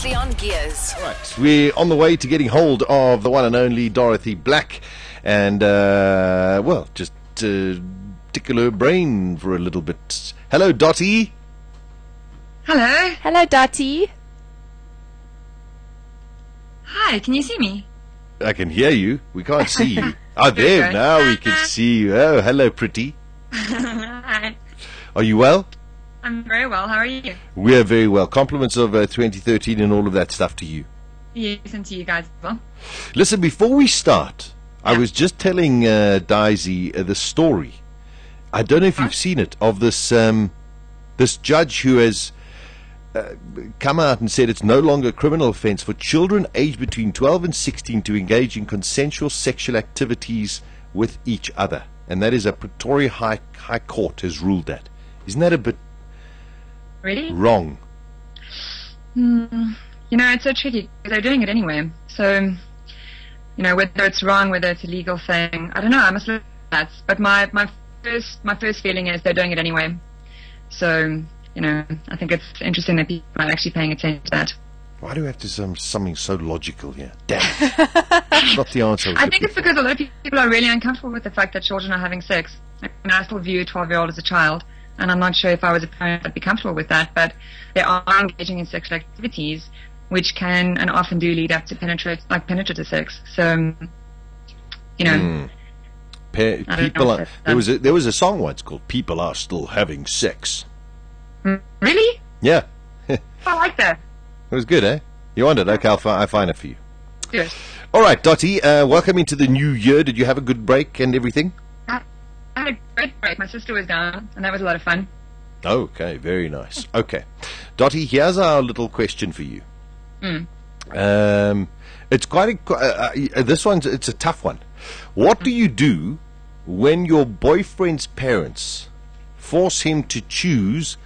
previously on Gearz. Right, we're on the way to getting hold of the one and only Dorothy Black, and well, just tickle her brain for a little bit. Hello, Dottie. Hello. Hello, Dottie. Hi, can you see me? I can hear you. We can't see you. Oh, there, now we can see you. Oh, hello, pretty. Hi. Are you well? I'm very well. How are you? We're very well. Compliments of 2013 and all of that stuff to you. Yes, and to you guys as well. Listen, before we start, I was just telling Daisy the story. I don't know if you've seen it, of this this judge who has come out and said it's no longer a criminal offense for children aged between 12 and 16 to engage in consensual sexual activities with each other. And that is a Pretoria High Court has ruled that. Isn't that a bit Really? wrong? You know, it's so tricky because they're doing it anyway. So, you know, whether it's wrong, whether it's a legal thing, I don't know. I must look at that. But my first feeling is they're doing it anyway. So, you know, I think it's interesting that people are actually paying attention to that. Why do we have to say something so logical here? Damn it. Not the answer. I think it's because a lot of people are really uncomfortable with the fact that children are having sex. I mean, I still view a 12-year-old as a child, and I'm not sure if I was a parent I'd be comfortable with that, but they are engaging in sexual activities which can and often do lead up to penetrative sex. So, you know, people are, there was a song once called "People Are Still Having Sex." Really? Yeah. I like that. It was good, eh? You want it? Okay, I'll find it for you. Good. All right, Dottie, welcome into the new year. Did you have a good break and everything? I had a great break. My sister was down, and that was a lot of fun. Okay, very nice. Okay. Dottie, here's our little question for you. It's quite this one's, it's a tough one. What do you do when your boyfriend's parents force him to choose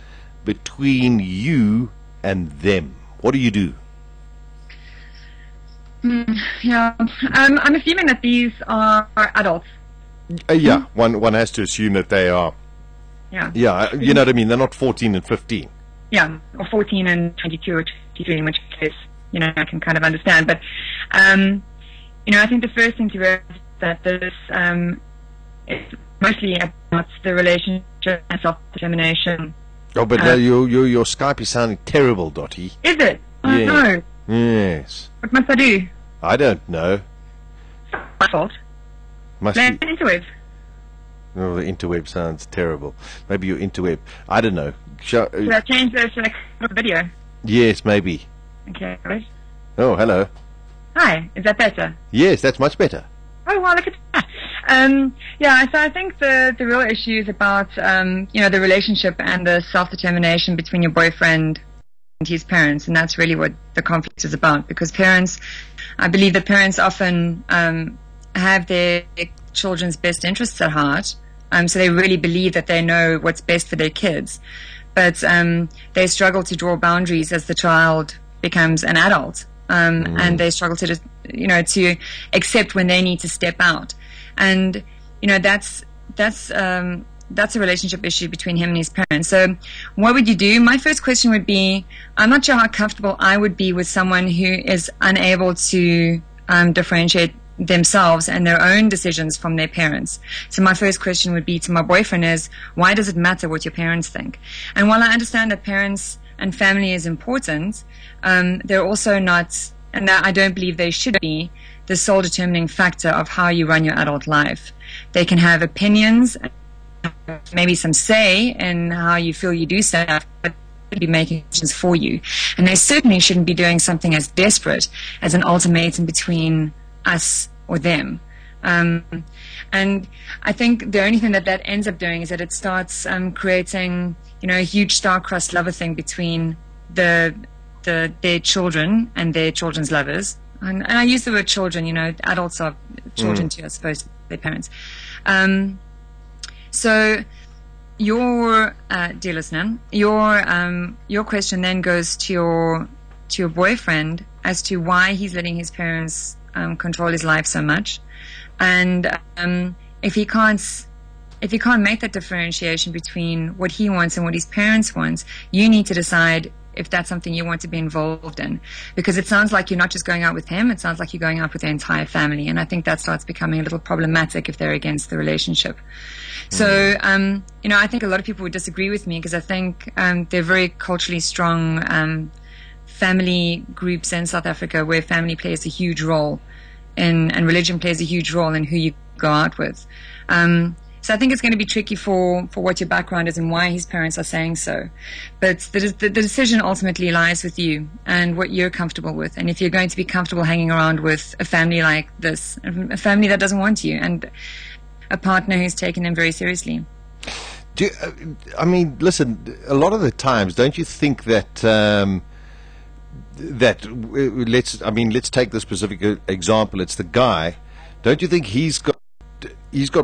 between you and them? What do you do? Yeah, I'm assuming that these are adults. Yeah, one has to assume that they are. Yeah. Yeah, you know what I mean? They're not 14 and 15. Yeah, or 14 and 22 or 23, in which case, you know, I can kind of understand. But, you know, I think the first thing to realize is that this is mostly about the relationship and self-determination. Oh, but your Skype is sounding terrible, Dottie. Is it? Oh, Yeah. no. Yes. What must I do? I don't know. My fault. Must Learn be. interwebs. Oh, the interweb sounds terrible. Maybe your interweb. I don't know. Should I change the selection of the video? Yes, maybe. Okay, right. Oh, hello. Hi, is that better? Yes, that's much better. Oh, wow, look at that. Yeah, so I think the real issue is about, you know, the relationship and the self-determination between your boyfriend and his parents, and that's really what the conflict is about, because parents, I believe that parents often have their children's best interests at heart, so they really believe that they know what's best for their kids, but they struggle to draw boundaries as the child becomes an adult. And they struggle to, you know, to accept when they need to step out, and you know that's a relationship issue between him and his parents. So, what would you do? My first question would be: I'm not sure how comfortable I would be with someone who is unable to differentiate themselves and their own decisions from their parents. So my first question would be to my boyfriend is, why does it matter what your parents think? And while I understand that parents and family is important, they're also not, and I don't believe they should be, the sole determining factor of how you run your adult life. They can have opinions, maybe some say in how you feel you do stuff, but be making decisions for you. And they certainly shouldn't be doing something as desperate as an ultimatum between us or them. And I think the only thing that ends up doing is that it starts creating, you know, a huge star-crossed lover thing between their children and their children's lovers. And I use the word children, you know, adults are children too, I suppose, their parents. So your dear listener, your question then goes to your boyfriend as to why he's letting his parents control his life so much, and if he can't make that differentiation between what he wants and what his parents want, you need to decide if that's something you want to be involved in, because it sounds like you're not just going out with him, it sounds like you're going out with the entire family, and I think that starts becoming a little problematic if they're against the relationship. So, I think a lot of people would disagree with me, because I think they're very culturally strong family groups in South Africa where family plays a huge role and religion plays a huge role in who you go out with. So I think it's going to be tricky for what your background is and why his parents are saying so. But the decision ultimately lies with you and what you're comfortable with. And if you're going to be comfortable hanging around with a family like this, a family that doesn't want you, and a partner who's taken them very seriously. Listen, a lot of the times, don't you think that let's take the specific example. It's the guy. Don't you think he's got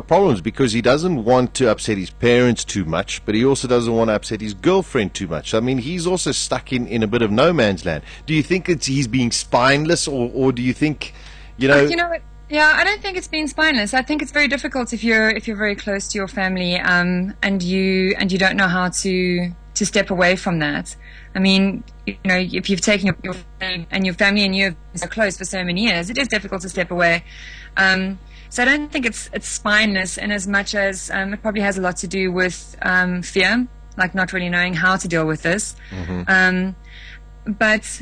problems because he doesn't want to upset his parents too much, but he also doesn't want to upset his girlfriend too much? I mean, he's also stuck in a bit of no man's land. Do you think he's being spineless, or do you think, you know what? Yeah, I don't think it's being spineless. I think it's very difficult if you're very close to your family, and you don't know how to step away from that. I mean, if you've taken your family and you have been so close for so many years, it is difficult to step away. So I don't think it's spineless, in as much as it probably has a lot to do with fear, like not really knowing how to deal with this. But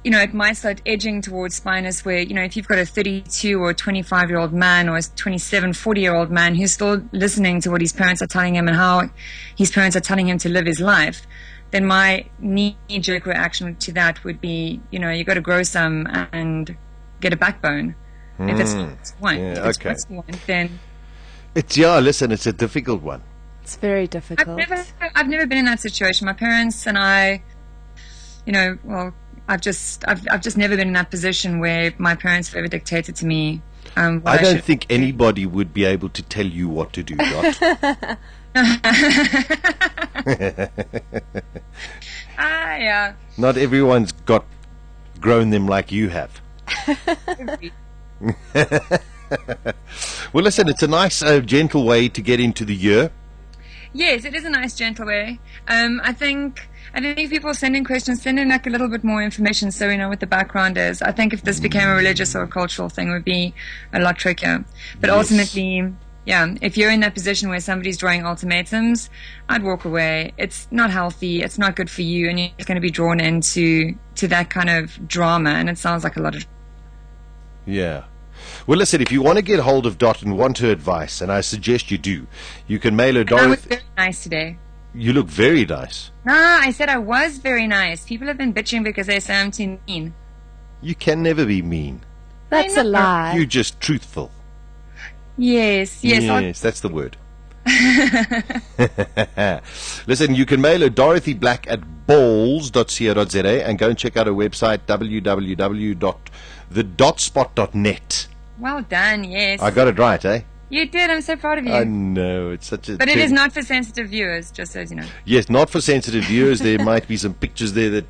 it might start edging towards spineless, where, if you've got a 32 or 25-year-old man, or a 27, 40-year-old man who's still listening to what his parents are telling him and how his parents are telling him to live his life, then my knee-jerk reaction to that would be, you got to grow some and get a backbone. If it's one, then listen, it's a difficult one. It's very difficult. I've never been in that situation. My parents and I, I've just never been in that position where my parents have ever dictated to me. I don't think anybody would be able to tell you what to do, Dot. Yeah. Not everyone's grown them like you have. Well, listen, it's a nice, gentle way to get into the year. Yes, it is a nice, gentle way. I think if people send in questions, send in like a little bit more information so we know what the background is. I think if this became a religious or a cultural thing, it would be a lot trickier. But ultimately, if you're in that position where somebody's drawing ultimatums, I'd walk away. It's not healthy. It's not good for you, and you're going to be drawn into that kind of drama, and it sounds like a lot of... Yeah. Well, listen, if you want to get hold of Dot and want her advice, and I suggest you do, you can mail her, Dorothy. I was very nice today. You look very nice. No, I said I was very nice. People have been bitching because they say I'm too mean. You can never be mean. That's a lie. You're just truthful. Yes. Yes, that's the word. Listen, you can mail her, Dorothy Black at balls.co.za, and go and check out her website, www.thedotzpot.net. Well done, yes. I got it right, eh? You did. I'm so proud of you. I know. It's such a... But it is not for sensitive viewers, just so you know. Yes, not for sensitive viewers. There might be some pictures there that...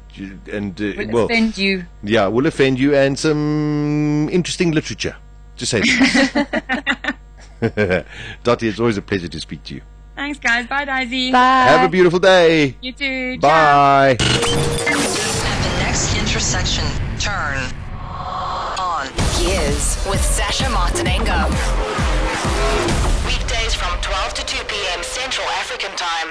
will offend you. Yeah, will offend you, and some interesting literature. Just say that. Dottie, it's always a pleasure to speak to you. Thanks, guys. Bye, Daisy. Bye. Have a beautiful day. You too. Bye. At the next intersection, turn on Gearz with Sasha Martinengo. Weekdays from 12 to 2 p.m. Central African Time.